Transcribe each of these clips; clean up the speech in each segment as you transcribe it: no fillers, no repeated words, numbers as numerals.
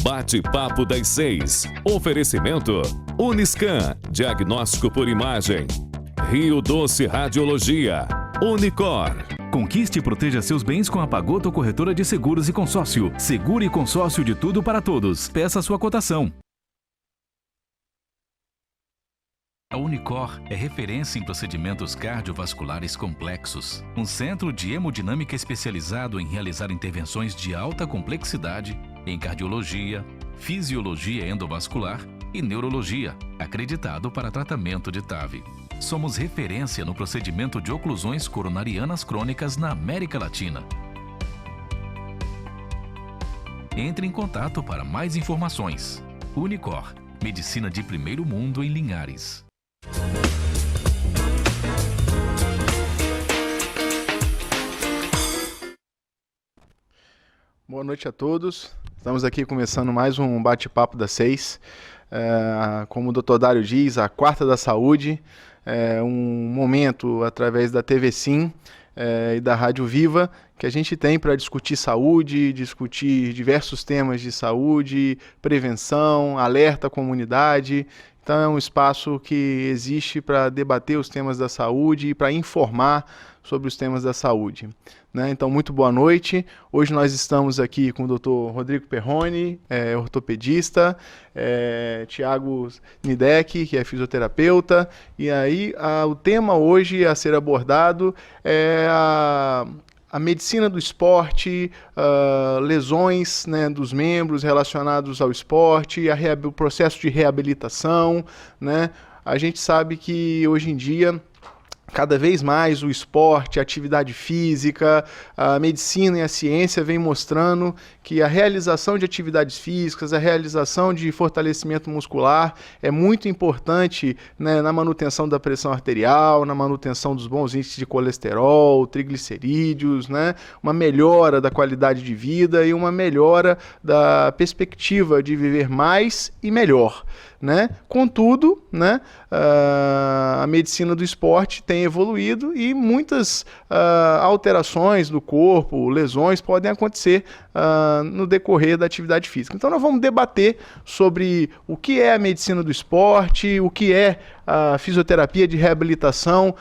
Bate-papo das 6. Oferecimento Uniscan, diagnóstico por imagem. Rio Doce Radiologia. Unicor. Conquiste e proteja seus bens com a Pagoto Corretora de Seguros e Consórcio. Seguro e consórcio de tudo para todos. Peça sua cotação. A Unicor é referência em procedimentos cardiovasculares complexos. Um centro de hemodinâmica especializado em realizar intervenções de alta complexidade em cardiologia, fisiologia endovascular e neurologia, acreditado para tratamento de TAV. Somos referência no procedimento de oclusões coronarianas crônicas na América Latina. Entre em contato para mais informações. Unicor, medicina de primeiro mundo em Linhares. Boa noite a todos. Estamos aqui começando mais um bate-papo das 6. Como o Dr. Dário diz, a quarta da saúde. Um momento através da TV Sim e da Rádio Viva que a gente tem para discutir saúde, discutir diversos temas de saúde, prevenção, alerta à comunidade. Então é um espaço que existe para debater os temas da saúde e para informar sobre os temas da saúde. Então, muito boa noite. Hoje nós estamos aqui com o Dr. Rodrigo Perrone, ortopedista, Tiago Nidek, que é fisioterapeuta, e aí o tema hoje a ser abordado é a medicina do esporte, lesões, dos membros relacionados ao esporte, o processo de reabilitação. A gente sabe que hoje em dia, cada vez mais o esporte, a atividade física, a medicina e a ciência vem mostrando que a realização de atividades físicas, a realização de fortalecimento muscular é muito importante na manutenção da pressão arterial, na manutenção dos bons índices de colesterol, triglicerídeos, uma melhora da qualidade de vida e uma melhora da perspectiva de viver mais e melhor. Contudo, a medicina do esporte tem evoluído e muitas alterações do corpo, lesões podem acontecer no decorrer da atividade física. Então nós vamos debater sobre o que é a medicina do esporte, o que é a fisioterapia de reabilitação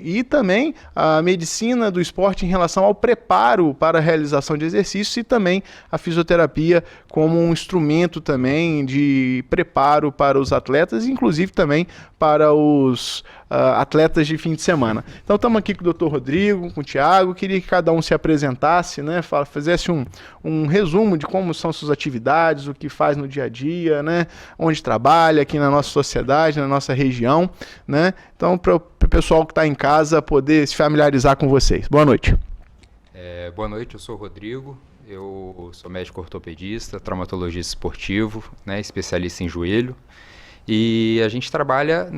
e também a medicina do esporte em relação ao preparo para a realização de exercícios e também a fisioterapia como um instrumento também de preparo para os atletas, inclusive também para os atletas de fim de semana. Então estamos aqui com o Dr. Rodrigo, com o Tiago, queria que cada um se apresentasse, fizesse um resumo de como são suas atividades, o que faz no dia a dia, onde trabalha aqui na nossa sociedade, na nossa região, Então para o pessoal que está em casa poder se familiarizar com vocês. Boa noite. Boa noite, eu sou o Rodrigo, eu sou médico ortopedista, traumatologista esportivo, especialista em joelho. E a gente trabalha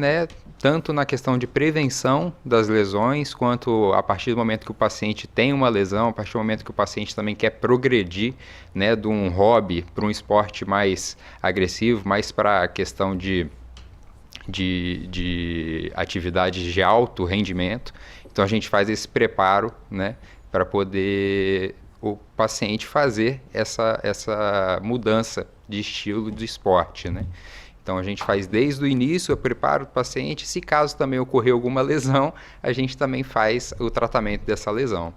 tanto na questão de prevenção das lesões, quanto a partir do momento que o paciente tem uma lesão, a partir do momento que o paciente também quer progredir de um hobby para um esporte mais agressivo, mais para a questão de atividades de alto rendimento. Então a gente faz esse preparo para poder o paciente fazer essa mudança de estilo do esporte. Então a gente faz desde o início o preparo do paciente, se caso também ocorrer alguma lesão, a gente também faz o tratamento dessa lesão.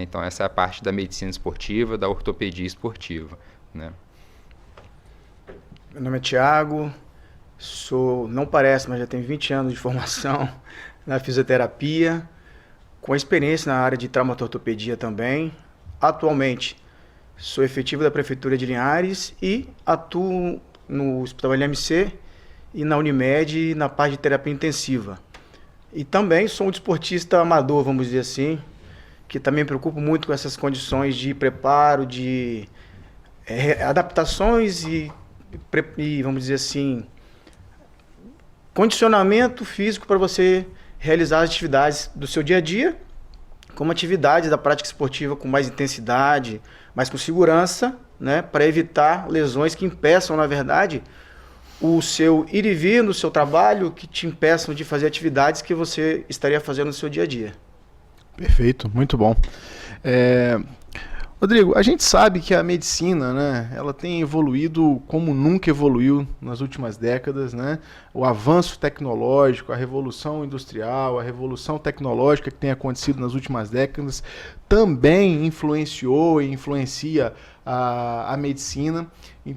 Então essa é a parte da medicina esportiva, da ortopedia esportiva. Meu nome é Tiago, não parece, mas já tenho 20 anos de formação na fisioterapia, com experiência na área de traumatortopedia também. Atualmente sou efetivo da Prefeitura de Linhares e atuo no Hospital LMC e na Unimed na parte de terapia intensiva. E também sou um desportista amador, vamos dizer assim, que também me preocupo muito com essas condições de preparo, de adaptações e, vamos dizer assim, condicionamento físico para você realizar as atividades do seu dia a dia, como atividades da prática esportiva com mais intensidade, mas com segurança, para evitar lesões que impeçam, na verdade, o seu ir e vir no seu trabalho, que te impeçam de fazer atividades que você estaria fazendo no seu dia a dia. Perfeito, muito bom. Rodrigo, a gente sabe que a medicina, né, ela tem evoluído como nunca evoluiu nas últimas décadas, né? O avanço tecnológico, a revolução industrial, a revolução tecnológica que tem acontecido nas últimas décadas também influenciou e influencia a medicina.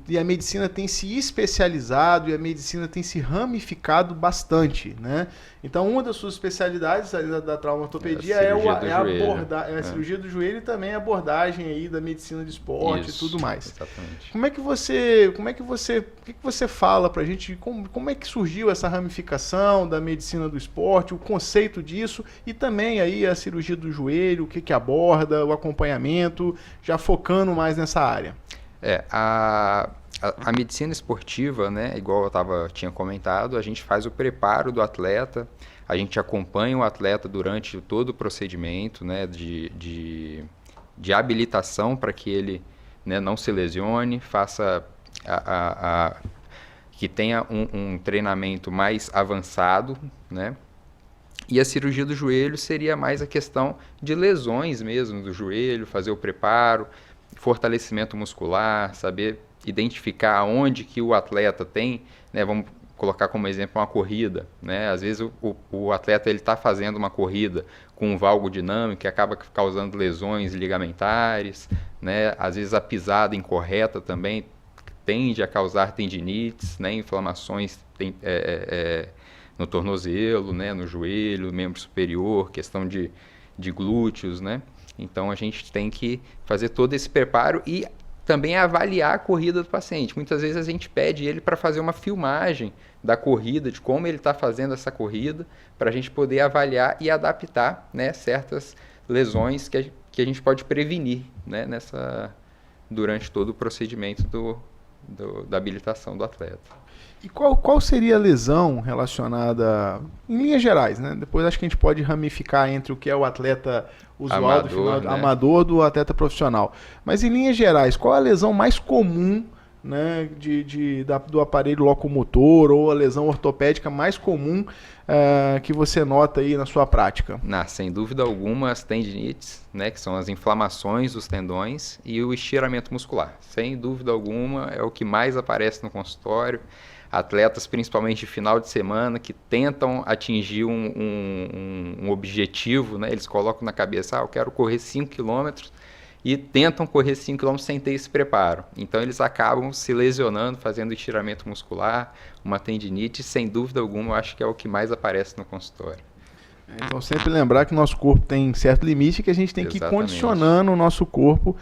E a medicina tem se especializado e a medicina tem se ramificado bastante, né? Então, uma das suas especialidades da traumatortopedia é a cirurgia do joelho e também a abordagem aí da medicina de esporte. Isso, e tudo mais. Exatamente. O que você fala pra gente, como é que surgiu essa ramificação da medicina do esporte, o conceito disso e também aí a cirurgia do joelho, o que aborda, o acompanhamento, já focando mais nessa área? A medicina esportiva, né, igual eu tinha comentado, a gente faz o preparo do atleta, a gente acompanha o atleta durante todo o procedimento, né, de habilitação para que ele, né, não se lesione, faça que tenha um treinamento mais avançado, né? E a cirurgia do joelho seria mais a questão de lesões mesmo do joelho, fazer o preparo, fortalecimento muscular, saber identificar onde que o atleta tem, né? Vamos colocar como exemplo uma corrida, né? Às vezes o atleta ele está fazendo uma corrida com um valgo dinâmico que acaba causando lesões ligamentares, né? Às vezes a pisada incorreta também tende a causar tendinites, né? Inflamações no tornozelo, né? No joelho, membro superior, questão de glúteos, né? Então a gente tem que fazer todo esse preparo e também avaliar a corrida do paciente. Muitas vezes a gente pede ele para fazer uma filmagem da corrida, de como ele está fazendo essa corrida, para a gente poder avaliar e adaptar, né, certas lesões que a gente pode prevenir, né, durante todo o procedimento da habilitação do atleta. E qual seria a lesão relacionada, em linhas gerais, né? Depois acho que a gente pode ramificar entre o que é o atleta usual, amador, do atleta profissional. Mas em linhas gerais, qual a lesão mais comum, né, do aparelho locomotor ou a lesão ortopédica mais comum que você nota aí na sua prática? Sem dúvida alguma, as tendinites, né, que são as inflamações dos tendões, e o estiramento muscular. Sem dúvida alguma, é o que mais aparece no consultório. Atletas, principalmente de final de semana, que tentam atingir um objetivo, né? Eles colocam na cabeça, eu quero correr 5 km, e tentam correr 5 km sem ter esse preparo. Então eles acabam se lesionando, fazendo estiramento muscular, uma tendinite, sem dúvida alguma, eu acho que é o que mais aparece no consultório. Então sempre lembrar que o nosso corpo tem certo limite e que a gente tem que ir condicionando o nosso corpo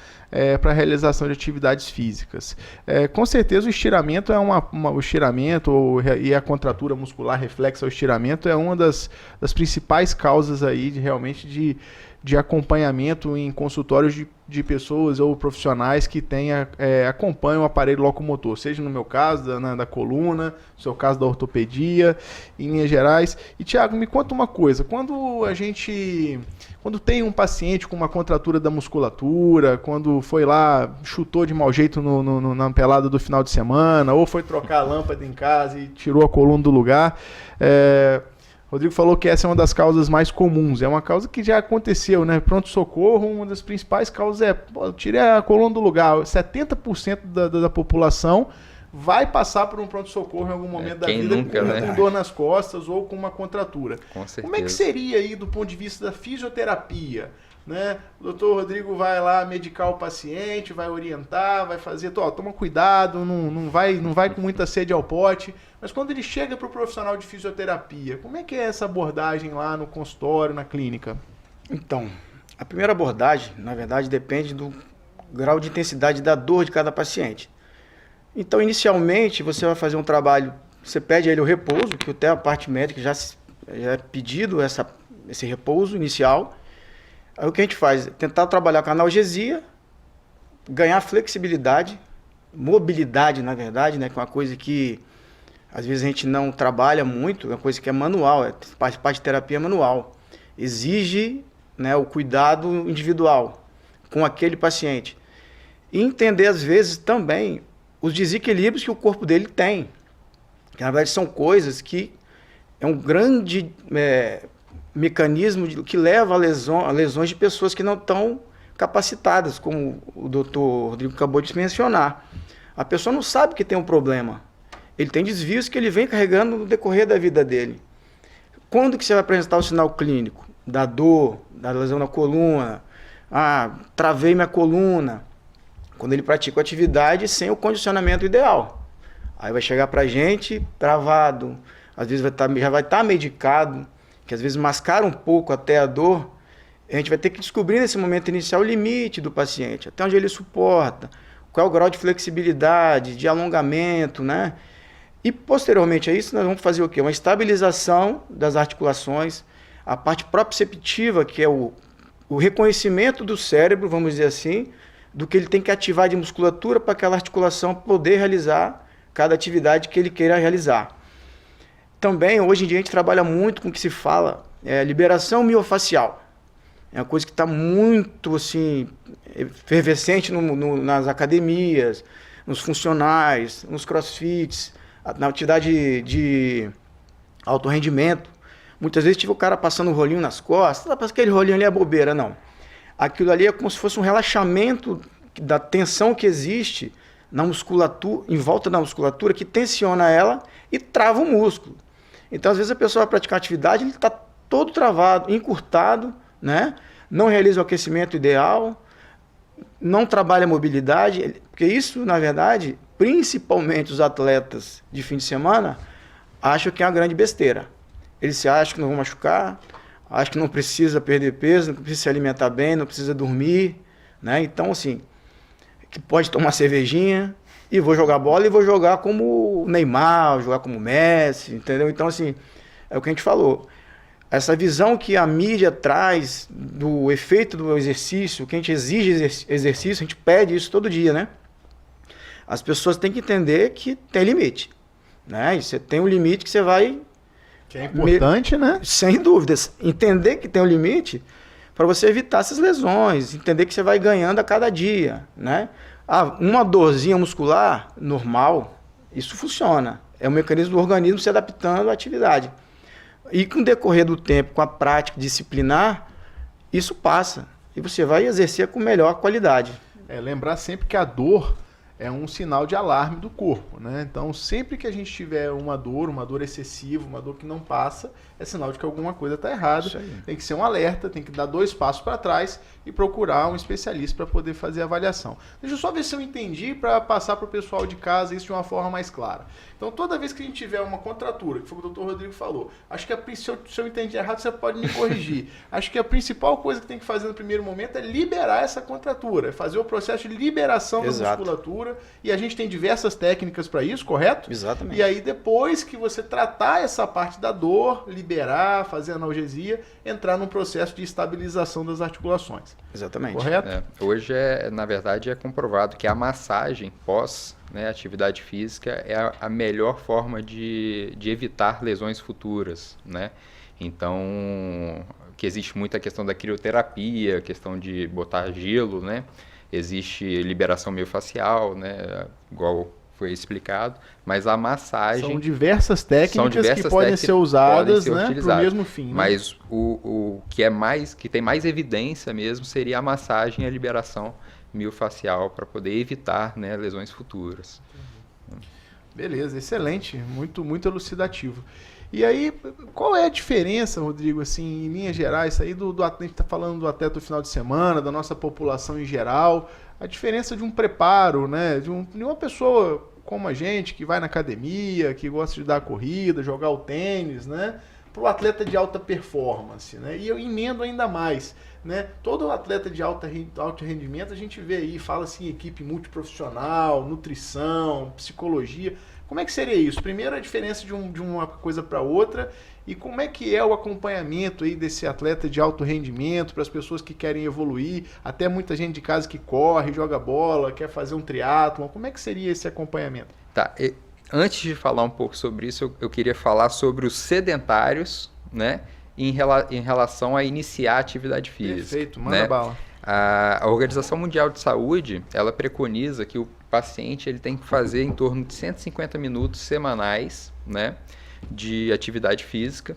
para a realização de atividades físicas. Com certeza o estiramento o estiramento e a contratura muscular reflexa ao estiramento é uma das principais causas aí realmente de acompanhamento em consultórios de pessoas ou profissionais que acompanham o aparelho locomotor, seja no meu caso da coluna, no seu caso da ortopedia, em linhas gerais. E Thiago, me conta uma coisa, quando tem um paciente com uma contratura da musculatura, quando foi lá, chutou de mau jeito na pelada do final de semana, ou foi trocar a lâmpada em casa e tirou a coluna do lugar, Rodrigo falou que essa é uma das causas mais comuns, é uma causa que já aconteceu, né? Pronto-socorro, uma das principais causas tirei a coluna do lugar. 70% da população vai passar por um pronto-socorro em algum momento da vida com dor nas costas ou com uma contratura. Com certeza. Como é que seria aí do ponto de vista da fisioterapia? Né? O doutor Rodrigo vai lá medicar o paciente, vai orientar, vai fazer, toma cuidado, não vai com muita sede ao pote, mas quando ele chega para o profissional de fisioterapia, como é que é essa abordagem lá no consultório, na clínica? Então, a primeira abordagem, na verdade, depende do grau de intensidade da dor de cada paciente. Então, inicialmente, você vai fazer um trabalho, você pede a ele o repouso, que até a parte médica já é pedido esse repouso inicial. Aí o que a gente faz? Tentar trabalhar com analgesia, ganhar flexibilidade, mobilidade, na verdade, né? Que é uma coisa que às vezes a gente não trabalha muito, é uma coisa que é manual, parte de terapia manual. Exige, né, o cuidado individual com aquele paciente. E entender, às vezes, também os desequilíbrios que o corpo dele tem. Que, na verdade, são coisas que é um grande mecanismo que leva a lesões de pessoas que não estão capacitadas, como o doutor Rodrigo acabou de mencionar. A pessoa não sabe que tem um problema. Ele tem desvios que ele vem carregando no decorrer da vida dele. Quando que você vai apresentar o sinal clínico? Da dor, da lesão na coluna, travei minha coluna. Quando ele pratica atividade sem o condicionamento ideal. Aí vai chegar pra gente travado, às vezes já vai estar medicado, que às vezes mascara um pouco até a dor. A gente vai ter que descobrir nesse momento inicial o limite do paciente, até onde ele suporta, qual é o grau de flexibilidade, de alongamento, né? E posteriormente a isso nós vamos fazer o quê? Uma estabilização das articulações, a parte proprioceptiva, que é o reconhecimento do cérebro, vamos dizer assim, do que ele tem que ativar de musculatura para aquela articulação poder realizar cada atividade que ele queira realizar. Também, hoje em dia, a gente trabalha muito com o que se fala liberação miofacial. É uma coisa que está muito assim, efervescente nas academias, nos funcionais, nos crossfits, na atividade de alto rendimento. Muitas vezes tive o cara passando um rolinho nas costas, aquele rolinho ali é bobeira, não. Aquilo ali é como se fosse um relaxamento da tensão que existe na musculatura, em volta da musculatura, que tensiona ela e trava o músculo. Então, às vezes, a pessoa vai praticar atividade, ele está todo travado, encurtado, né? Não realiza o aquecimento ideal, não trabalha a mobilidade, porque isso, na verdade, principalmente os atletas de fim de semana, acham que é uma grande besteira. Eles se acham que não vão machucar, acham que não precisa perder peso, não precisa se alimentar bem, não precisa dormir, né? Então, assim, que pode tomar cervejinha e vou jogar bola e vou jogar como o Neymar, vou jogar como o Messi, entendeu? Então, assim, é o que a gente falou. Essa visão que a mídia traz do efeito do exercício, que a gente exige exercício, a gente pede isso todo dia, né? As pessoas têm que entender que tem limite, né? E você tem um limite que você vai... Que é importante, né? Sem dúvidas. Entender que tem um limite para você evitar essas lesões, entender que você vai ganhando a cada dia, né? Uma dorzinha muscular normal, isso funciona. É um mecanismo do organismo se adaptando à atividade. E com o decorrer do tempo, com a prática disciplinar, isso passa. E você vai exercer com melhor qualidade. Lembrar sempre que a dor é um sinal de alarme do corpo, né? Então, sempre que a gente tiver uma dor excessiva, uma dor que não passa, é sinal de que alguma coisa está errada. Tem que ser um alerta, tem que dar 2 passos para trás e procurar um especialista para poder fazer a avaliação. Deixa eu só ver se eu entendi para passar para o pessoal de casa isso de uma forma mais clara. Então, toda vez que a gente tiver uma contratura, que foi o que o Dr. Rodrigo falou, acho que se eu entendi errado, você pode me corrigir. Acho que a principal coisa que tem que fazer no primeiro momento é liberar essa contratura, é fazer o processo de liberação da musculatura, e a gente tem diversas técnicas para isso, correto? Exatamente. E aí, depois que você tratar essa parte da dor, liberar, fazer analgesia, entrar num processo de estabilização das articulações. Exatamente. Correto? Hoje, na verdade, é comprovado que a massagem pós atividade física é a melhor forma de evitar lesões futuras, né? Então, que existe muita questão da crioterapia, questão de botar gelo, né? Existe liberação miofacial, né? Igual foi explicado, mas a massagem... São diversas técnicas que podem ser usadas, né, para o mesmo fim. Né? Mas o que tem mais evidência mesmo seria a massagem e a liberação miofacial para poder evitar, né, lesões futuras. Beleza, excelente, muito, muito elucidativo. E aí, qual é a diferença, Rodrigo, assim, em linhas gerais, aí a gente está falando do atleta do final de semana, da nossa população em geral, a diferença de um preparo, né, de uma pessoa como a gente, que vai na academia, que gosta de dar corrida, jogar o tênis, né, para o atleta de alta performance, né, e eu emendo ainda mais, né, todo atleta de alto rendimento a gente vê aí, fala assim, equipe multiprofissional, nutrição, psicologia. Como é que seria isso? Primeiro, a diferença de uma coisa para outra, e como é que é o acompanhamento aí desse atleta de alto rendimento para as pessoas que querem evoluir, até muita gente de casa que corre, joga bola, quer fazer um triatlon. Como é que seria esse acompanhamento? Tá, antes de falar um pouco sobre isso, eu queria falar sobre os sedentários, né, em relação a iniciar a atividade física. Perfeito, manda bala. A Organização Mundial de Saúde, ela preconiza que o paciente ele tem que fazer em torno de 150 minutos semanais, né, de atividade física.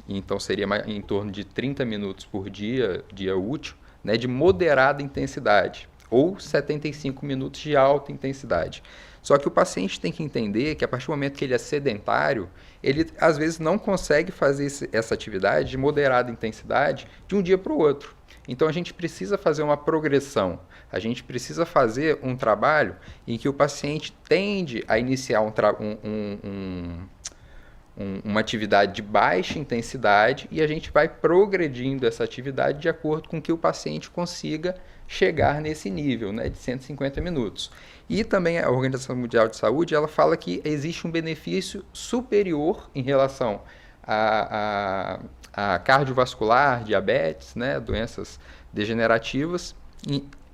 Então, seria em torno de 30 minutos por dia útil, né, de moderada intensidade ou 75 minutos de alta intensidade. Só que o paciente tem que entender que a partir do momento que ele é sedentário, ele às vezes não consegue fazer essa atividade de moderada intensidade de um dia para o outro. Então a gente precisa fazer uma progressão, a gente precisa fazer um trabalho em que o paciente tende a iniciar uma atividade de baixa intensidade e a gente vai progredindo essa atividade de acordo com que o paciente consiga chegar nesse nível, né, de 150 minutos. E também a Organização Mundial de Saúde, ela fala que existe um benefício superior em relação a cardiovascular, diabetes, né, doenças degenerativas,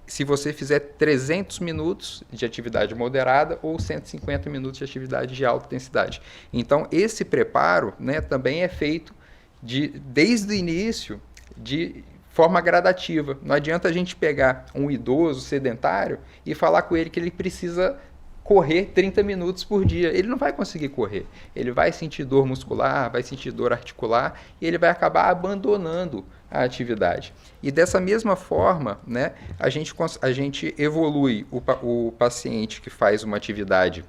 se você fizer 300 minutos de atividade moderada ou 150 minutos de atividade de alta intensidade. Então, esse preparo, né, também é feito desde o início de forma gradativa. Não adianta a gente pegar um idoso sedentário e falar com ele que ele precisa correr 30 minutos por dia. Ele não vai conseguir correr. Ele vai sentir dor muscular, vai sentir dor articular e ele vai acabar abandonando a atividade. E dessa mesma forma, né, a gente evolui o paciente que faz uma atividade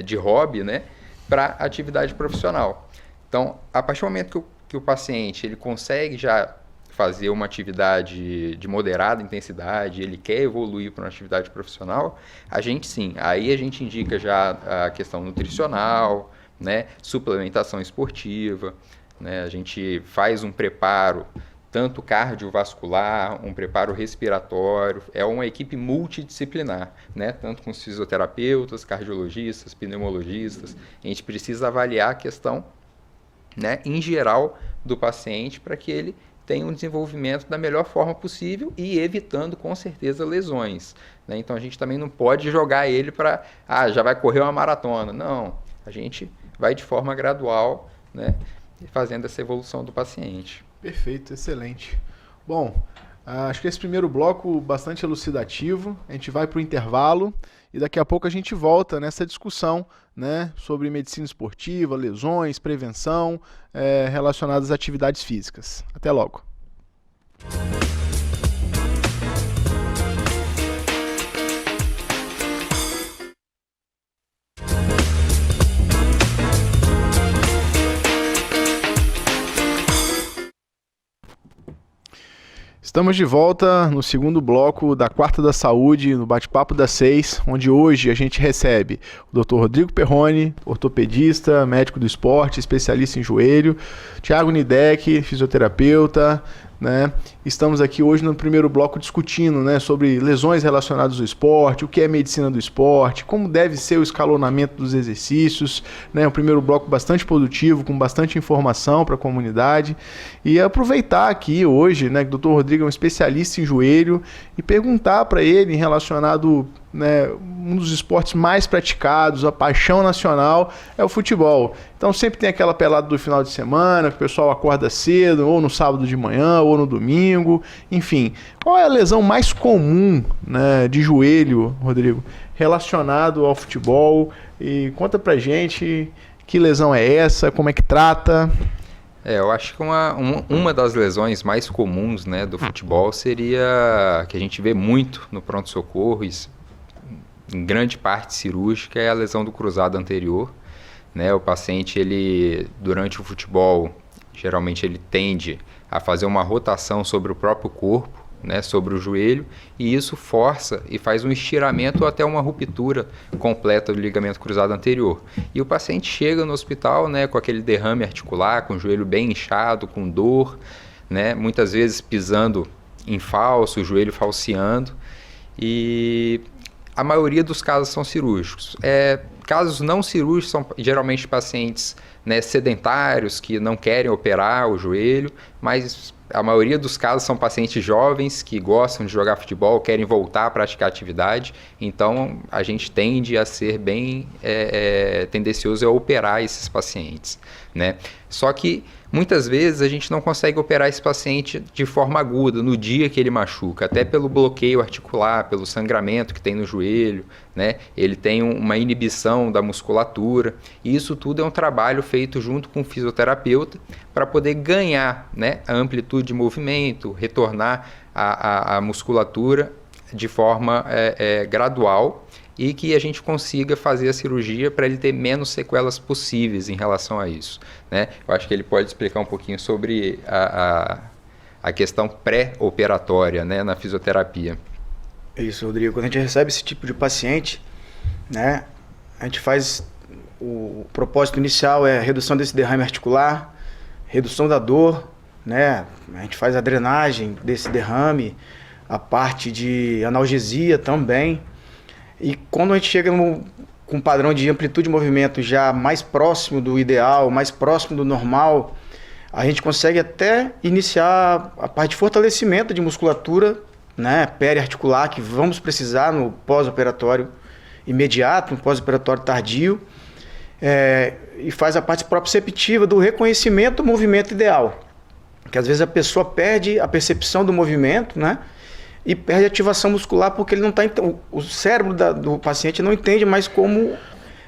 de hobby, né, para atividade profissional. Então, a partir do momento que o paciente ele consegue já fazer uma atividade de moderada intensidade, ele quer evoluir para uma atividade profissional, aí a gente indica já a questão nutricional, né, suplementação esportiva, né, a gente faz um preparo tanto cardiovascular, um preparo respiratório, é uma equipe multidisciplinar, né, tanto com os fisioterapeutas, cardiologistas, pneumologistas, a gente precisa avaliar a questão, né, em geral do paciente para que ele tenha um desenvolvimento da melhor forma possível e evitando com certeza lesões, né? Então a gente também não pode jogar ele para, já vai correr uma maratona. Não, a gente vai de forma gradual, né, fazendo essa evolução do paciente. Perfeito, excelente. Bom, acho que esse primeiro bloco bastante elucidativo, a gente vai para o intervalo e daqui a pouco a gente volta nessa discussão, né, sobre medicina esportiva, lesões, prevenção relacionadas às atividades físicas. Até logo. Estamos de volta no segundo bloco da Quarta da Saúde, no Bate-Papo das 6, onde hoje a gente recebe o Dr. Rodrigo Perrone, ortopedista, médico do esporte, especialista em joelho, Thiago Nidek, fisioterapeuta, né? Estamos aqui hoje no primeiro bloco discutindo, né, sobre lesões relacionadas ao esporte, o que é medicina do esporte, como deve ser o escalonamento dos exercícios, né? Um primeiro bloco bastante produtivo, com bastante informação para a comunidade. E aproveitar aqui hoje, né, que o Dr. Rodrigo é um especialista em joelho, e perguntar para ele, relacionado, né, um dos esportes mais praticados, a paixão nacional, é o futebol. Então sempre tem aquela pelada do final de semana, que o pessoal acorda cedo, ou no sábado de manhã, ou no domingo, enfim. Qual é a lesão mais comum, né, de joelho, Rodrigo, relacionado ao futebol? E conta pra gente que lesão é essa, como é que trata? Eu acho que uma das lesões mais comuns, né, do futebol seria, que a gente vê muito no pronto-socorro, em grande parte cirúrgica, é a lesão do cruzado anterior, né? O paciente, ele, durante o futebol, geralmente ele tende a fazer uma rotação sobre o próprio corpo, né, sobre o joelho, e isso força e faz um estiramento ou até uma ruptura completa do ligamento cruzado anterior. E o paciente chega no hospital, né, com aquele derrame articular, com o joelho bem inchado, com dor, né, muitas vezes pisando em falso, o joelho falseando, e a maioria dos casos são cirúrgicos. Casos não cirúrgicos são geralmente pacientes, né, sedentários que não querem operar o joelho, mas a maioria dos casos são pacientes jovens que gostam de jogar futebol, querem voltar a praticar atividade, então a gente tende a ser bem tendencioso a operar esses pacientes, né? Só que muitas vezes a gente não consegue operar esse paciente de forma aguda, no dia que ele machuca, até pelo bloqueio articular, pelo sangramento que tem no joelho, né? Ele tem uma inibição da musculatura, e isso tudo é um trabalho feito junto com o fisioterapeuta para poder ganhar, né, a amplitude de movimento, retornar a musculatura de forma gradual, e que a gente consiga fazer a cirurgia para ele ter menos sequelas possíveis em relação a isso, né? Eu acho que ele pode explicar um pouquinho sobre a questão pré-operatória, né, na fisioterapia. Isso, Rodrigo. Quando a gente recebe esse tipo de paciente, né, a gente faz, o propósito inicial é a redução desse derrame articular, redução da dor, né? A gente faz a drenagem desse derrame, a parte de analgesia também. E quando a gente chega com um padrão de amplitude de movimento já mais próximo do ideal, mais próximo do normal, a gente consegue até iniciar a parte de fortalecimento de musculatura, né, periarticular, que vamos precisar no pós-operatório imediato, no pós-operatório tardio, e faz a parte proprioceptiva do reconhecimento do movimento ideal. Que às vezes a pessoa perde a percepção do movimento, né? E perde a ativação muscular porque ele não tá, o cérebro do paciente não entende mais como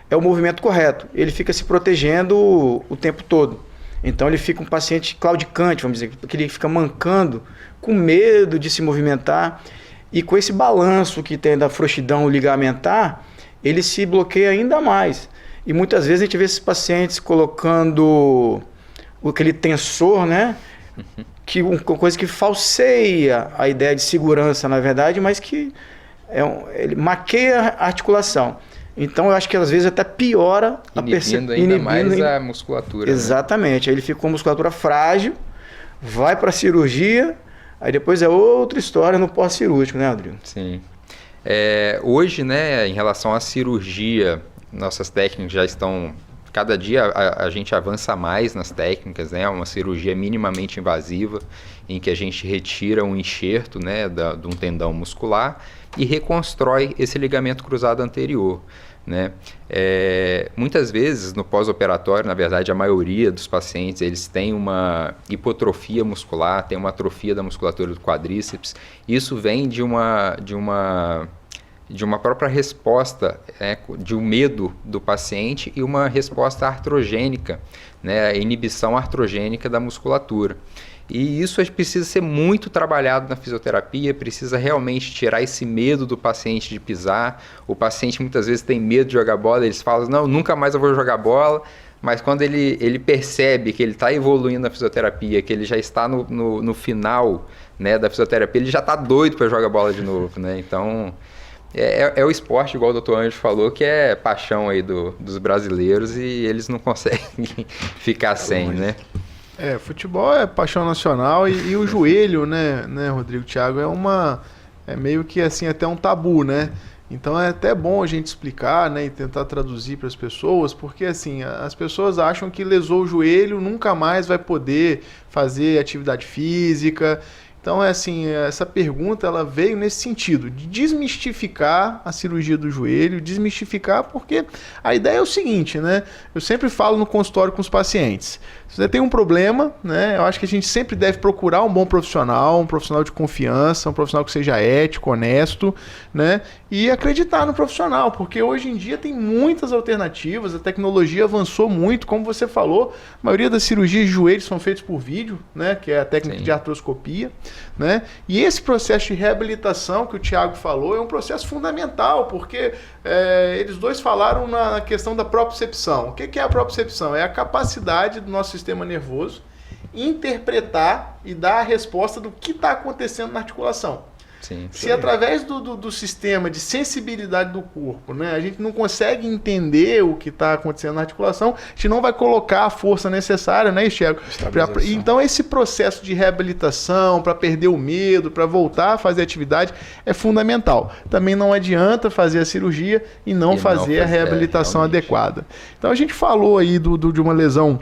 é o movimento correto. Ele fica se protegendo o tempo todo. Então ele fica um paciente claudicante, vamos dizer, porque ele fica mancando, com medo de se movimentar. E com esse balanço que tem da frouxidão ligamentar, ele se bloqueia ainda mais. E muitas vezes a gente vê esses pacientes colocando aquele tensor, né? Que uma coisa que falseia a ideia de segurança, na verdade, mas que ele maqueia a articulação. Então, eu acho que às vezes até piora inibindo mais a musculatura. Exatamente. Né? Aí ele fica com a musculatura frágil, vai para a cirurgia, aí depois é outra história no pós-cirúrgico, né, Rodrigo? Sim. Hoje, né, em relação à cirurgia, nossas técnicas já estão... Cada dia a gente avança mais nas técnicas, né? Uma cirurgia minimamente invasiva, em que a gente retira um enxerto, né, de um tendão muscular e reconstrói esse ligamento cruzado anterior, né? Muitas vezes no pós-operatório, na verdade a maioria dos pacientes, eles têm uma hipotrofia muscular, tem uma atrofia da musculatura do quadríceps. Isso vem de uma própria resposta, né, de um medo do paciente e uma resposta artrogênica, né, a inibição artrogênica da musculatura. E isso precisa ser muito trabalhado na fisioterapia, precisa realmente tirar esse medo do paciente de pisar. O paciente muitas vezes tem medo de jogar bola, eles falam, não, nunca mais eu vou jogar bola, mas quando ele percebe que ele está evoluindo na fisioterapia, que ele já está no final, né, da fisioterapia, ele já está doido para jogar bola de novo, né? Então... É o esporte, igual o Dr. Anjo falou, que é paixão aí dos brasileiros e eles não conseguem ficar sem, né? Futebol é paixão nacional e o joelho, né, Rodrigo, Thiago, é meio que assim, até um tabu, né? Então é até bom a gente explicar, né, e tentar traduzir para as pessoas, porque assim, as pessoas acham que lesou o joelho, nunca mais vai poder fazer atividade física. Então, essa pergunta ela veio nesse sentido, de desmistificar a cirurgia do joelho, desmistificar, porque a ideia é o seguinte, né? Eu sempre falo no consultório com os pacientes. Se você tem um problema, né, eu acho que a gente sempre deve procurar um bom profissional, um profissional de confiança, um profissional que seja ético, honesto, né, e acreditar no profissional, porque hoje em dia tem muitas alternativas, a tecnologia avançou muito, como você falou, a maioria das cirurgias de joelhos são feitas por vídeo, né, que é a técnica Sim. de artroscopia, né, e esse processo de reabilitação que o Thiago falou é um processo fundamental, porque eles dois falaram na questão da propriocepção. O que é a propriocepção? É a capacidade do nosso sistema nervoso interpretar e dar a resposta do que está acontecendo na articulação. Sim, Se através do sistema de sensibilidade do corpo, né, a gente não consegue entender o que está acontecendo na articulação, a gente não vai colocar a força necessária, né, Thiago? Então esse processo de reabilitação, para perder o medo, para voltar a fazer atividade, é fundamental. Também não adianta fazer a cirurgia e não fazer a reabilitação adequada. Então a gente falou aí de uma lesão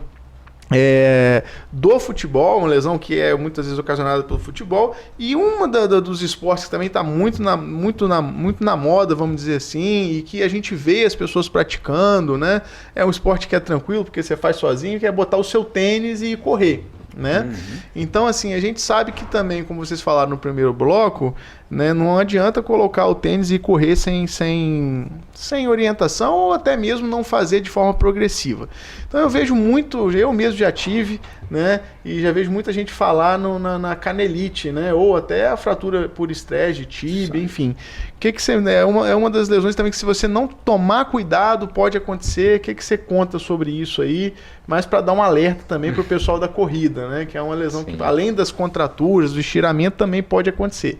do futebol, uma lesão que é muitas vezes ocasionada pelo futebol, e uma dos esportes que também está muito na moda, vamos dizer assim, e que a gente vê as pessoas praticando, né? É um esporte que é tranquilo, porque você faz sozinho, que é botar o seu tênis e correr, né? Então, assim, a gente sabe que também, como vocês falaram no primeiro bloco, né, não adianta colocar o tênis e correr sem orientação, ou até mesmo não fazer de forma progressiva. Então eu vejo muito, eu mesmo já tive, né, e já vejo muita gente falar na canelite, né, ou até a fratura por estresse, tíbia, enfim. Que você, é uma das lesões também que, se você não tomar cuidado, pode acontecer. O que você conta sobre isso aí? Mas para dar um alerta também para o pessoal da corrida, né, que é uma lesão que, além das contraturas, do estiramento, também pode acontecer.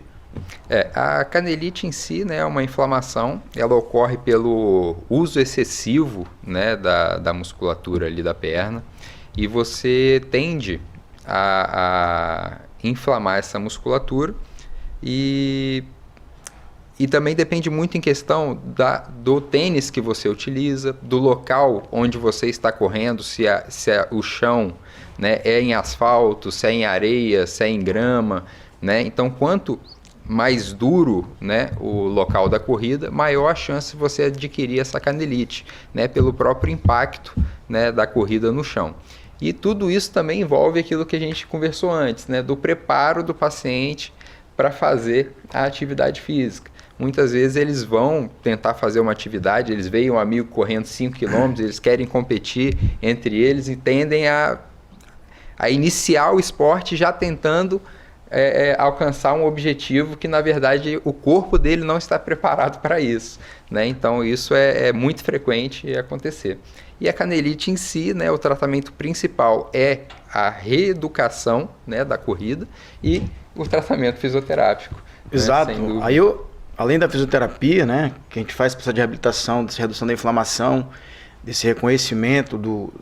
A canelite em si, né, é uma inflamação. Ela ocorre pelo uso excessivo, né, da musculatura ali da perna, e você tende a inflamar essa musculatura, e também depende muito em questão do tênis que você utiliza, do local onde você está correndo, se o chão, né, é em asfalto, se é em areia, se é em grama, né? Então, quanto mais duro, né, o local da corrida, maior a chance de você adquirir essa canelite, né, pelo próprio impacto, né, da corrida no chão. E tudo isso também envolve aquilo que a gente conversou antes, né, do preparo do paciente para fazer a atividade física. Muitas vezes eles vão tentar fazer uma atividade, eles veem um amigo correndo 5 km, eles querem competir entre eles e tendem a iniciar o esporte já tentando alcançar um objetivo que, na verdade, o corpo dele não está preparado para isso, né? Então, isso é muito frequente acontecer. E a canelite em si, né, o tratamento principal é a reeducação, né, da corrida, e o tratamento fisioterápico. Exato. Né, aí além da fisioterapia, né, que a gente faz processo de reabilitação, dessa redução da inflamação, desse reconhecimento,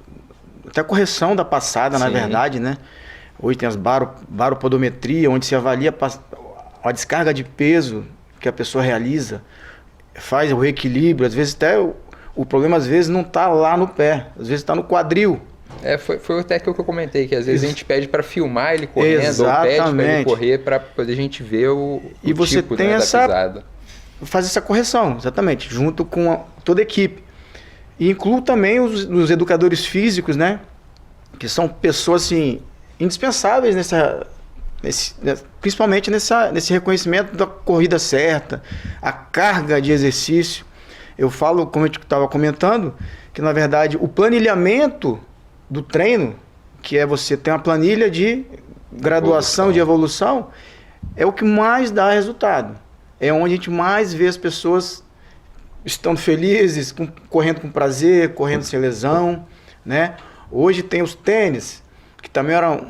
até a correção da passada, na verdade, né? Hoje tem as baropodometria, onde se avalia a descarga de peso que a pessoa realiza, faz o reequilíbrio. Às vezes até o problema às vezes não está lá no pé, às vezes está no quadril. Foi até que eu comentei, que às vezes a gente pede para filmar ele correndo, exatamente, ou pede para ele correr para poder a gente ver o você tipo, tem né, da pisada. Faz essa correção, exatamente, junto com toda a equipe. E incluo também os educadores físicos, né? Que são pessoas assim indispensáveis principalmente nesse reconhecimento da corrida certa, a carga de exercício. Eu falo, como eu estava comentando, que na verdade o planilhamento do treino, que é você ter uma planilha de graduação, de evolução, é o que mais dá resultado. É onde a gente mais vê as pessoas estando felizes, correndo com prazer, correndo sem lesão, né? Hoje tem os tênis, que também era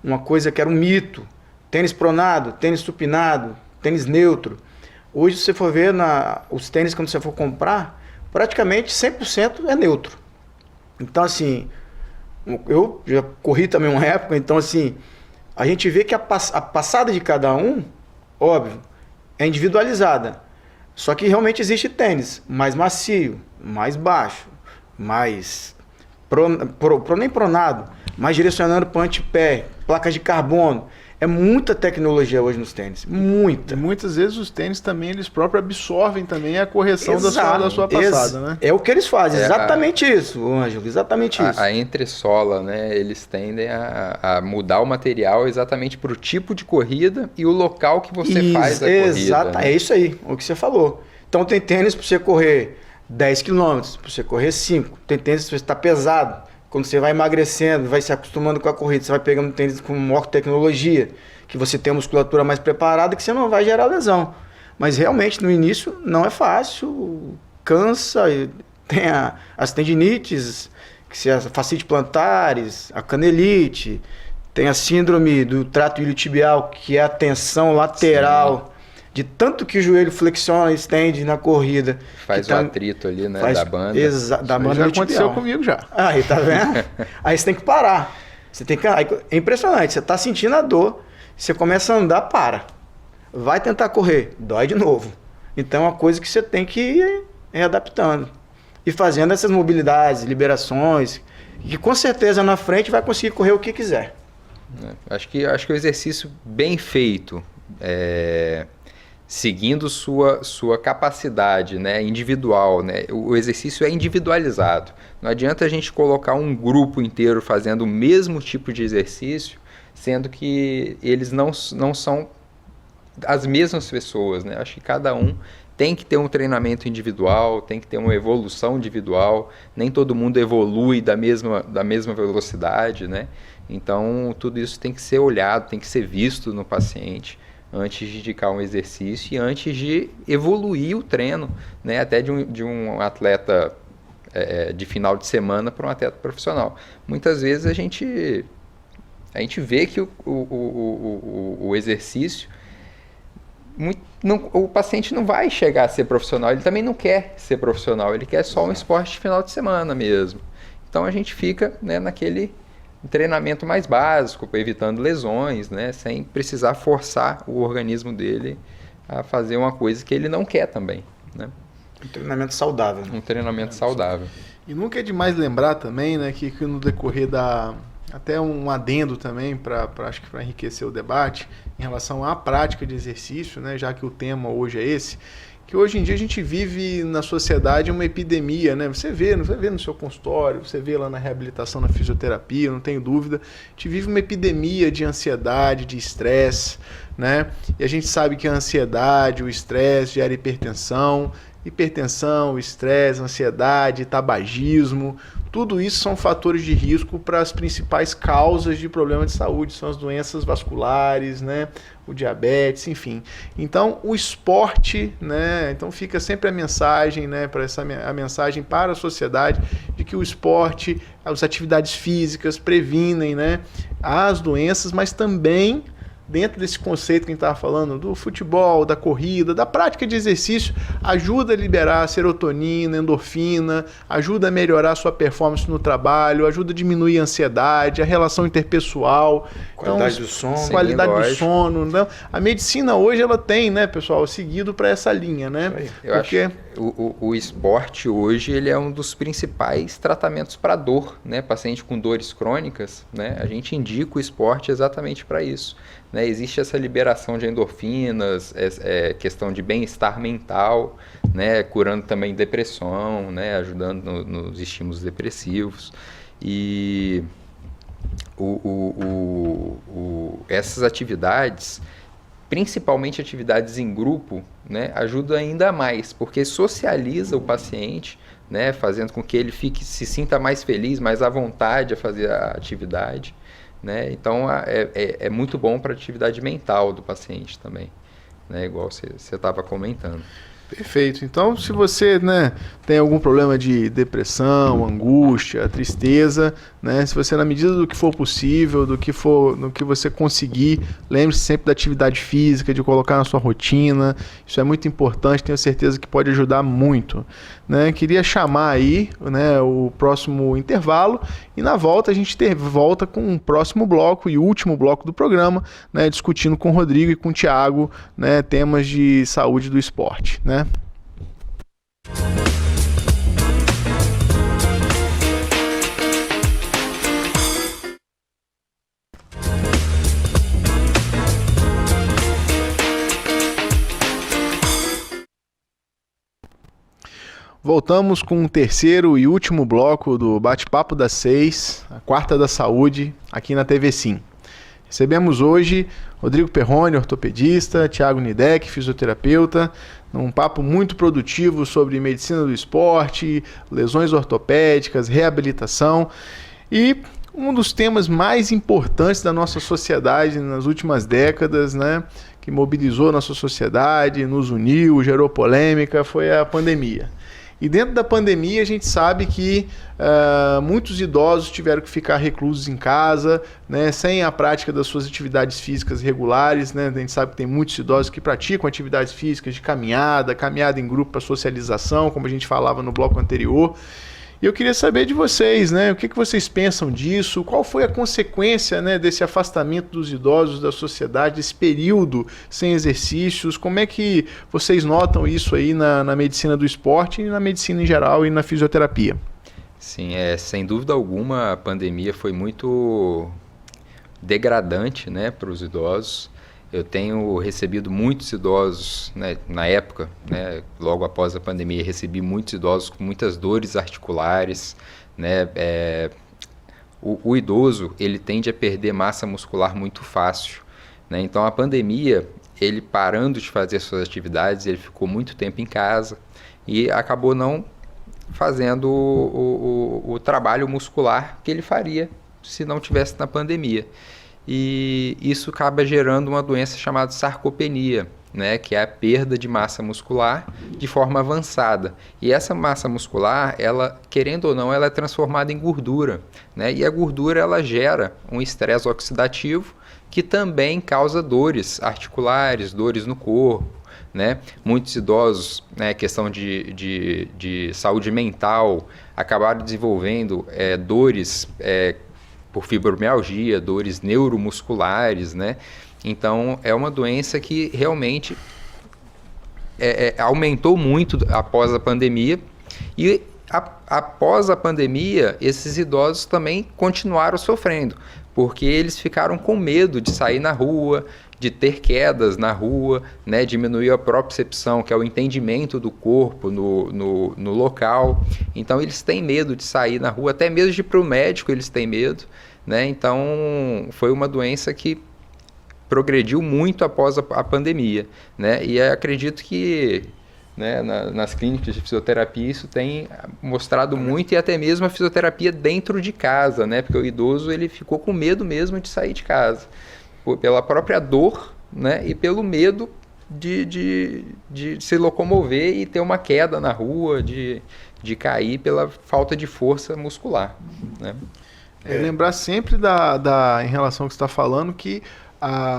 uma coisa que era um mito. Tênis pronado, tênis supinado, tênis neutro. Hoje, se você for ver os tênis, quando você for comprar, praticamente 100% é neutro. Então, assim, eu já corri também uma época, então, assim, a gente vê que a passada de cada um, óbvio, é individualizada. Só que realmente existe tênis mais macio, mais baixo, mais nem pronado, mas direcionando para o antepé, placas de carbono. É muita tecnologia hoje nos tênis, muita. E muitas vezes os tênis também, eles próprios absorvem também a correção da sua passada, né? É o que eles fazem, exatamente isso, Ângelo, exatamente isso. A entressola, né, eles tendem a mudar o material exatamente para o tipo de corrida e o local que você faz a corrida. Exato, né? É isso aí, o que você falou. Então tem tênis para você correr 10 km, para você correr 5. Tem tênis que você está pesado. Quando você vai emagrecendo, vai se acostumando com a corrida, você vai pegando tênis com maior tecnologia, que você tem a musculatura mais preparada, que você não vai gerar lesão. Mas realmente no início não é fácil, cansa, tem as tendinites, que são as fascite plantares, a canelite, tem a síndrome do trato iliotibial, que é a tensão lateral. Sim. De tanto que o joelho flexiona e estende na corrida. Faz o atrito ali, né, da banda. Da banda já aconteceu comigo já. Aí, tá vendo? Aí você tem que parar. É impressionante, você está sentindo a dor, você começa a andar, para. Vai tentar correr, dói de novo. Então é uma coisa que você tem que ir readaptando. E fazendo essas mobilidades, liberações, e com certeza na frente vai conseguir correr o que quiser. Acho que o exercício bem feito, seguindo sua capacidade, né, individual, né? O exercício é individualizado. Não adianta a gente colocar um grupo inteiro fazendo o mesmo tipo de exercício, sendo que eles não são as mesmas pessoas, né? Acho que cada um tem que ter um treinamento individual, tem que ter uma evolução individual. Nem todo mundo evolui da mesma velocidade, né? Então, tudo isso tem que ser olhado, tem que ser visto no paciente antes de indicar um exercício e antes de evoluir o treino, né? Até de um atleta de final de semana para um atleta profissional. Muitas vezes a gente vê que o exercício, o paciente não vai chegar a ser profissional, ele também não quer ser profissional, ele quer só um esporte de final de semana mesmo. Então a gente fica, né, naquele treinamento mais básico, evitando lesões, né, sem precisar forçar o organismo dele a fazer uma coisa que ele não quer também, né? Um treinamento saudável. Um treinamento saudável. E nunca é demais lembrar também, né, que no decorrer até um adendo também, acho que para enriquecer o debate, em relação à prática de exercício, né, já que o tema hoje é esse, que hoje em dia a gente vive na sociedade uma epidemia, né? Você vê no seu consultório, você vê lá na reabilitação, na fisioterapia, não tenho dúvida, a gente vive uma epidemia de ansiedade, de estresse, né? E a gente sabe que a ansiedade, o estresse gera hipertensão, estresse, ansiedade, tabagismo, tudo isso são fatores de risco para as principais causas de problema de saúde, são as doenças vasculares, né, o diabetes, enfim. Então, o esporte, né, então fica sempre a mensagem, né, a mensagem para a sociedade de que o esporte, as atividades físicas previnem, né, as doenças, mas também dentro desse conceito que a gente estava falando, do futebol, da corrida, da prática de exercício, ajuda a liberar serotonina, endorfina, ajuda a melhorar a sua performance no trabalho, ajuda a diminuir a ansiedade, a relação interpessoal. Qualidade do sono. Qualidade do sono. Então, a medicina hoje, ela tem, né, pessoal, seguido para essa linha, né? Eu acho que o esporte hoje, ele é um dos principais tratamentos para dor, né? Paciente com dores crônicas, né? A gente indica o esporte exatamente para isso. Né, existe essa liberação de endorfinas, questão de bem-estar mental, né, curando também depressão, né, ajudando nos estímulos depressivos. E essas atividades, principalmente atividades em grupo, né, ajudam ainda mais, porque socializa o paciente, né, fazendo com que ele se sinta mais feliz, mais à vontade a fazer a atividade. Né? Então é muito bom para a atividade mental do paciente também, né? Igual você estava comentando. Perfeito. Então, se você, né, tem algum problema de depressão, angústia, tristeza, né, se você, na medida do que for possível, do que você conseguir, lembre-se sempre da atividade física, de colocar na sua rotina. Isso é muito importante, tenho certeza que pode ajudar muito. Né? Queria chamar aí, né, o próximo intervalo e na volta a gente volta com o próximo bloco e último bloco do programa, né, discutindo com o Rodrigo e com o Thiago, né, temas de saúde do esporte, né? Voltamos com o terceiro e último bloco do Bate-Papo das 6, a quarta da saúde, aqui na TV Sim. Recebemos hoje Rodrigo Perrone, ortopedista, Thiago Nidek, fisioterapeuta, num papo muito produtivo sobre medicina do esporte, lesões ortopédicas, reabilitação e um dos temas mais importantes da nossa sociedade nas últimas décadas, né, que mobilizou a nossa sociedade, nos uniu, gerou polêmica, foi a pandemia. E dentro da pandemia a gente sabe que muitos idosos tiveram que ficar reclusos em casa, né, sem a prática das suas atividades físicas regulares, né? A gente sabe que tem muitos idosos que praticam atividades físicas de caminhada em grupo para socialização, como a gente falava no bloco anterior. E eu queria saber de vocês, né, o que vocês pensam disso, qual foi a consequência, né, desse afastamento dos idosos da sociedade, desse período sem exercícios, como é que vocês notam isso aí na medicina do esporte e na medicina em geral e na fisioterapia? Sim, sem dúvida alguma a pandemia foi muito degradante, né, para os idosos. Eu tenho recebido muitos idosos, né, na época, né, logo após a pandemia, recebi muitos idosos com muitas dores articulares, né, o idoso, ele tende a perder massa muscular muito fácil, né, então a pandemia, ele parando de fazer suas atividades, ele ficou muito tempo em casa e acabou não fazendo o trabalho muscular que ele faria se não tivesse na pandemia. E isso acaba gerando uma doença chamada sarcopenia, né, que é a perda de massa muscular de forma avançada. E essa massa muscular, ela, querendo ou não, ela é transformada em gordura, né, e a gordura ela gera um estresse oxidativo que também causa dores articulares, dores no corpo. Né? Muitos idosos, né, questão de saúde mental, acabaram desenvolvendo dores por fibromialgia, dores neuromusculares, né? Então é uma doença que realmente aumentou muito após a pandemia e após a pandemia esses idosos também continuaram sofrendo, porque eles ficaram com medo de sair na rua, de ter quedas na rua, né, diminuir a propriocepção, que é o entendimento do corpo no local. Então eles têm medo de sair na rua, até mesmo de ir para o médico eles têm medo, né? Então foi uma doença que progrediu muito após a pandemia, né? E acredito que, né, nas clínicas de fisioterapia isso tem mostrado muito, e até mesmo a fisioterapia dentro de casa, né? Porque o idoso ele ficou com medo mesmo de sair de casa, pela própria dor, né, e pelo medo de se locomover e ter uma queda na rua, de cair pela falta de força muscular, né? Lembrar sempre em relação ao que você está falando, que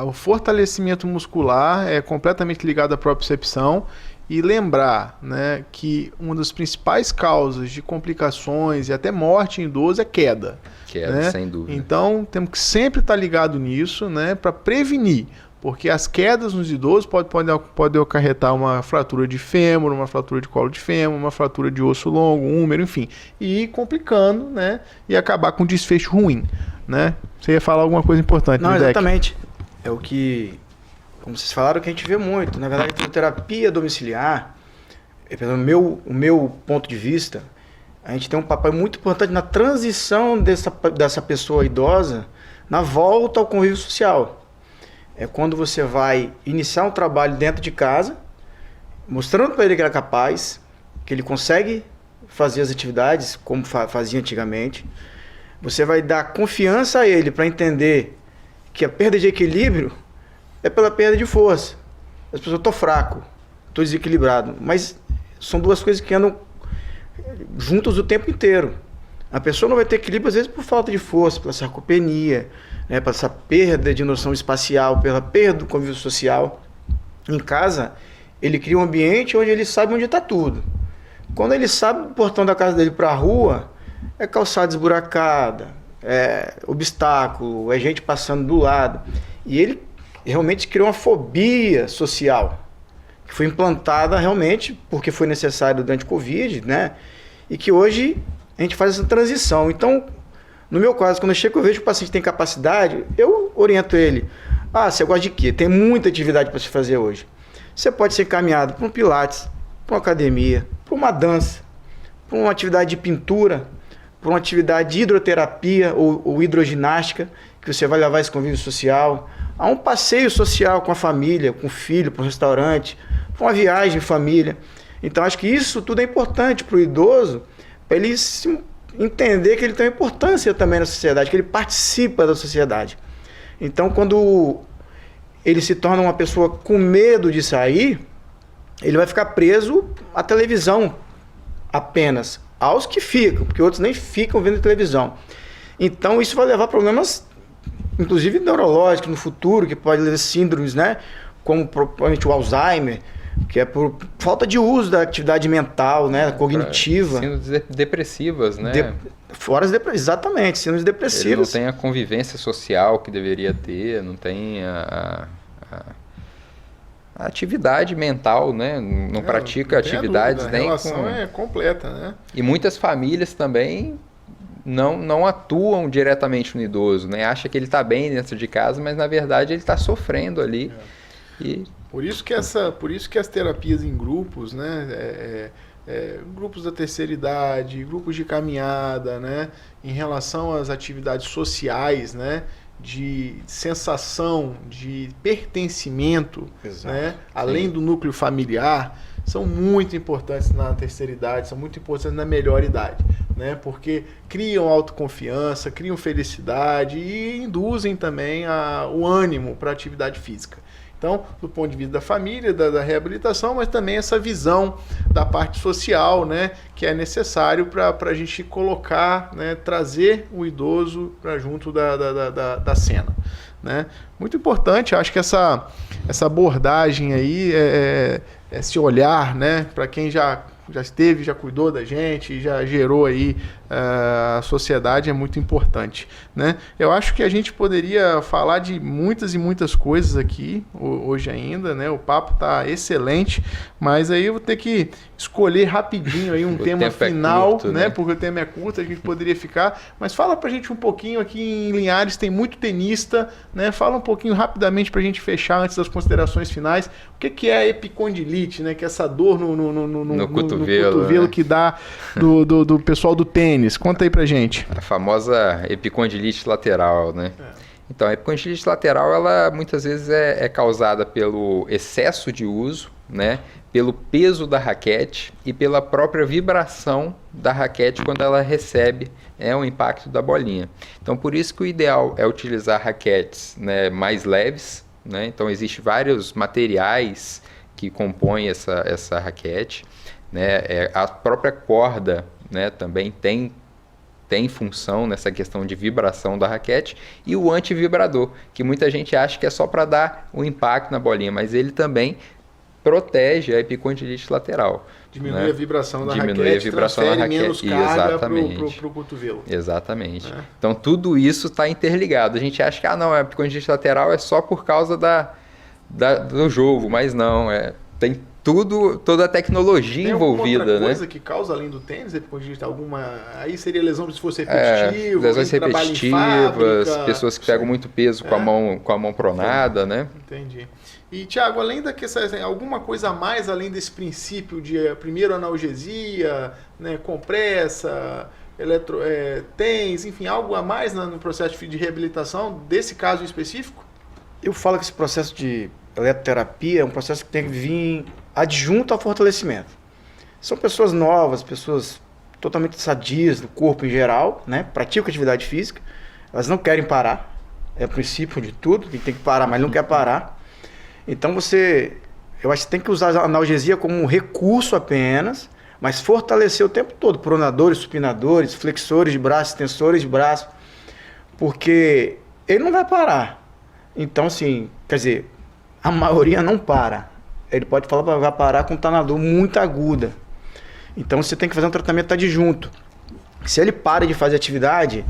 o fortalecimento muscular é completamente ligado à propriocepção, e lembrar, né, que uma das principais causas de complicações e até morte em idoso é queda. Queda, né? Sem dúvida. Então, temos que sempre estar ligado nisso, né, para prevenir, porque as quedas nos idosos podem acarretar uma fratura de fêmur, uma fratura de colo de fêmur, uma fratura de osso longo, húmero, enfim, e ir complicando, né, e acabar com um desfecho ruim, né? Você ia falar alguma coisa importante, Não, Deck? exatamente. É o que, como vocês falaram, que a gente vê muito. Na verdade, a fisioterapia domiciliar, pelo meu ponto de vista, a gente tem um papel muito importante na transição dessa pessoa idosa na volta ao convívio social. É quando você vai iniciar um trabalho dentro de casa, mostrando para ele que ele é capaz, que ele consegue fazer as atividades como fazia antigamente. Você vai dar confiança a ele para entender que a perda de equilíbrio é pela perda de força. As pessoas, estou fraco, estou desequilibrado, mas são duas coisas que andam juntos o tempo inteiro. A pessoa não vai ter equilíbrio às vezes por falta de força, pela sarcopenia, né, por essa perda de noção espacial, pela perda do convívio social. Em casa, ele cria um ambiente onde ele sabe onde está tudo. Quando ele sabe o portão da casa dele para a rua, é calçada esburacada, é obstáculo, é gente passando do lado. E ele realmente criou uma fobia social, que foi implantada realmente porque foi necessário durante o Covid, né? E que hoje a gente faz essa transição. Então, no meu caso, quando eu chego e vejo que o paciente tem capacidade, eu oriento ele. Você gosta de quê? Tem muita atividade para se fazer hoje. Você pode ser encaminhado para um pilates, para uma academia, para uma dança, para uma atividade de pintura, para uma atividade de hidroterapia ou hidroginástica, que você vai levar esse convívio social, a um passeio social com a família, com o filho, para um restaurante, para uma viagem em família. Então, acho que isso tudo é importante para o idoso, para ele entender que ele tem uma importância também na sociedade, que ele participa da sociedade. Então, quando ele se torna uma pessoa com medo de sair, ele vai ficar preso à televisão apenas, aos que ficam, porque outros nem ficam vendo televisão. Então, isso vai levar a problemas, inclusive neurológicos no futuro, que pode levar síndromes, né? Como provavelmente o Alzheimer, que é por falta de uso da atividade mental, né? Cognitiva. Síndromes depressivas, né? Exatamente, síndromes depressivas. Ele não tem a convivência social que deveria ter, não tem a atividade mental, né? Não pratica atividades nem com... A relação é completa, né? E muitas famílias também não atuam diretamente no idoso, né? Acha que ele está bem dentro de casa, mas na verdade ele está sofrendo ali. E... Por isso que as terapias em grupos, né? Grupos da terceira idade, grupos de caminhada, né? Em relação às atividades sociais, né? De sensação de pertencimento, né? Além do núcleo familiar, são muito importantes na terceira idade, são muito importantes na melhor idade, né? Porque criam autoconfiança, criam felicidade e induzem também o ânimo para a atividade física. Então, do ponto de vista da família, da reabilitação, mas também essa visão da parte social, né, que é necessário para a gente colocar, né, trazer o idoso para junto da cena. Né? Muito importante, acho que essa abordagem aí, esse olhar, né, para quem já esteve, já cuidou da gente, já gerou aí a sociedade, é muito importante, né? Eu acho que a gente poderia falar de muitas e muitas coisas aqui hoje ainda, né? O papo tá excelente, mas aí eu vou ter que escolher rapidinho aí um tema final, curto, né? Porque o tema é curto, a gente poderia ficar, mas fala pra gente um pouquinho aqui em Linhares, tem muito tenista, né? Fala um pouquinho rapidamente pra gente fechar antes das considerações finais. O que é a epicondilite, né? Que é essa dor no cotovelo, né? Que dá do pessoal do tênis. Conta aí pra gente. A famosa epicondilite lateral, né? Então, a epicondilite lateral, ela muitas vezes é causada pelo excesso de uso, né? Pelo peso da raquete e pela própria vibração da raquete quando ela recebe o impacto da bolinha. Então, por isso que o ideal é utilizar raquetes, né, mais leves, né? Então, existem vários materiais que compõem essa raquete, né? A própria corda, né, também tem função nessa questão de vibração da raquete, e o antivibrador, que muita gente acha que é só para dar o impacto na bolinha, mas ele também protege a epicondilite lateral. Diminui, né, a vibração da raquete, transfere menos carga para o cotovelo. Exatamente. Então tudo isso está interligado. A gente acha que a epicondilite lateral é só por causa do jogo, mas não, tem toda a tecnologia envolvida, outra né? coisa que causa além do tênis, aí seria lesão se fosse repetitivo, lesões repetitivas, pessoas que pegam muito peso com a mão pronada, né? Entendi. E Thiago, além alguma coisa a mais além desse princípio de primeiro analgesia, né, compressa, TENS, enfim, algo a mais no processo de reabilitação desse caso em específico? Eu falo que esse processo de eletroterapia é um processo que tem que vir adjunto ao fortalecimento. São pessoas novas, pessoas totalmente sadias do corpo em geral, né? Praticam atividade física, elas não querem parar, é o princípio de tudo, que tem que parar, mas não quer parar. Então eu acho que tem que usar a analgesia como um recurso apenas, mas fortalecer o tempo todo, pronadores, supinadores, flexores de braço, extensores de braço, porque ele não vai parar. Então, assim, quer dizer, a maioria não para. Ele pode falar que vai parar quando está na dor muito aguda. Então você tem que fazer um tratamento adjunto. Se ele para de fazer atividade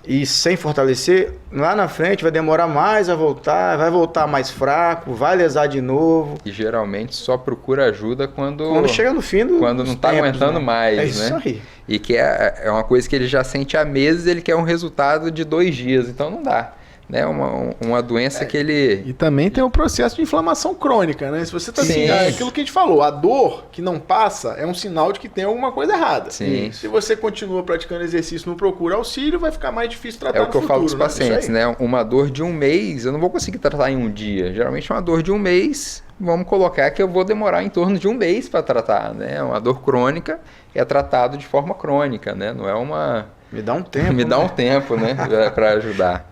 e sem fortalecer, lá na frente vai demorar mais a voltar, vai voltar mais fraco, vai lesar de novo. E geralmente só procura ajuda quando chega no fim quando não está aguentando, né, mais. É isso, né? Aí. E que é uma coisa que ele já sente há meses, ele quer um resultado de 2 dias, então não dá. Né, uma doença que ele... E também tem o processo de inflamação crônica, né? Se você está assim, aquilo que a gente falou, a dor que não passa é um sinal de que tem alguma coisa errada. Sim. Se você continua praticando exercício, não procura auxílio, vai ficar mais difícil tratar no futuro. É o que eu falo para os pacientes, né? Uma dor de 1 mês, eu não vou conseguir tratar em 1 dia. Geralmente uma dor de 1 mês, vamos colocar que eu vou demorar em torno de 1 mês para tratar, né? Uma dor crônica é tratado de forma crônica, né? Não é uma... Me dá um tempo. Me dá um tempo, né? Para ajudar.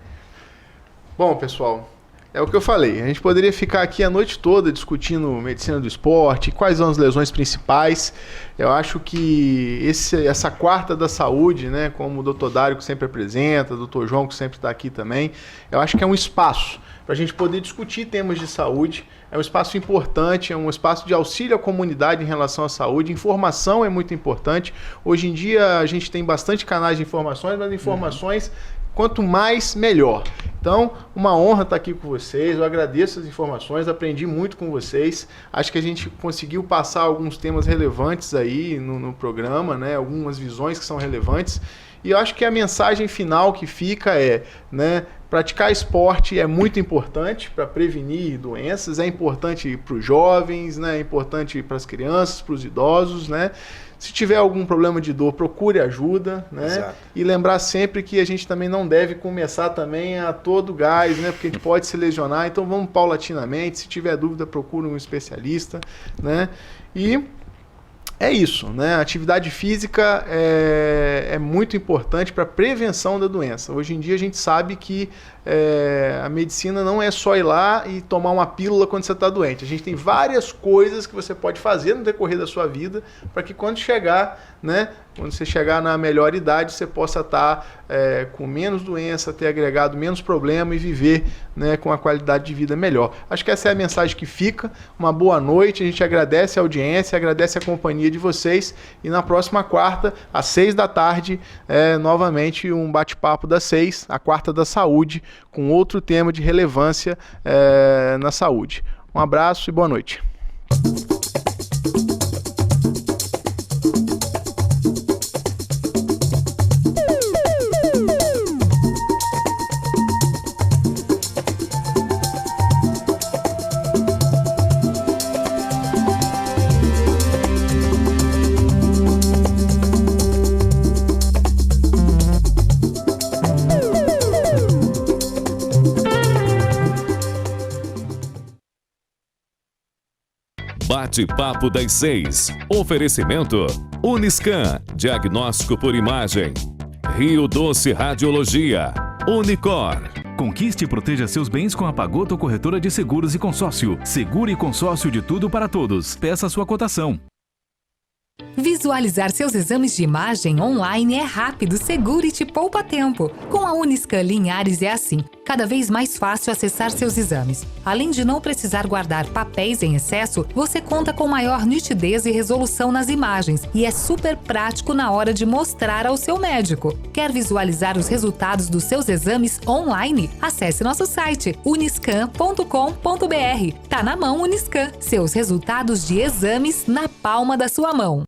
Bom, pessoal, é o que eu falei. A gente poderia ficar aqui a noite toda discutindo medicina do esporte, quais são as lesões principais. Eu acho que essa quarta da saúde, né, como o Dr. Dário que sempre apresenta, o Dr. João que sempre está aqui também, eu acho que é um espaço para a gente poder discutir temas de saúde. É um espaço importante, é um espaço de auxílio à comunidade em relação à saúde. Informação é muito importante. Hoje em dia a gente tem bastante canais de informações, mas informações quanto mais, melhor. Então, uma honra estar aqui com vocês, eu agradeço as informações, aprendi muito com vocês, acho que a gente conseguiu passar alguns temas relevantes aí no programa, né? Algumas visões que são relevantes, e eu acho que a mensagem final que fica é, né, praticar esporte é muito importante para prevenir doenças, é importante para os jovens, né, é importante para as crianças, para os idosos, né? Se tiver algum problema de dor, procure ajuda, né? Exato. E lembrar sempre que a gente também não deve começar também a todo gás, né? Porque a gente pode se lesionar, então vamos paulatinamente. Se tiver dúvida, procure um especialista, né? E é isso, né? A atividade física é muito importante para a prevenção da doença. Hoje em dia a gente sabe que a medicina não é só ir lá e tomar uma pílula quando você está doente. A gente tem várias coisas que você pode fazer no decorrer da sua vida para que quando chegar, né? Quando você chegar na melhor idade, você possa estar com menos doença, ter agregado menos problema e viver, né, com uma qualidade de vida melhor. Acho que essa é a mensagem que fica. Uma boa noite, a gente agradece a audiência, agradece a companhia de vocês e na próxima quarta, às 6 da tarde, novamente um bate-papo das 6, a quarta da saúde, com outro tema de relevância na saúde. Um abraço e boa noite. Bate-papo das 6. Oferecimento Uniscan, diagnóstico por imagem. Rio Doce Radiologia. Unicor. Conquiste e proteja seus bens com a Pagoto Corretora de Seguros e Consórcio. Seguro e consórcio de tudo para todos. Peça sua cotação. Visualizar seus exames de imagem online é rápido, seguro e te poupa tempo. Com a Uniscan Linhares é assim, cada vez mais fácil acessar seus exames. Além de não precisar guardar papéis em excesso, você conta com maior nitidez e resolução nas imagens e é super prático na hora de mostrar ao seu médico. Quer visualizar os resultados dos seus exames online? Acesse nosso site uniscan.com.br. Tá na mão Uniscan, seus resultados de exames na palma da sua mão.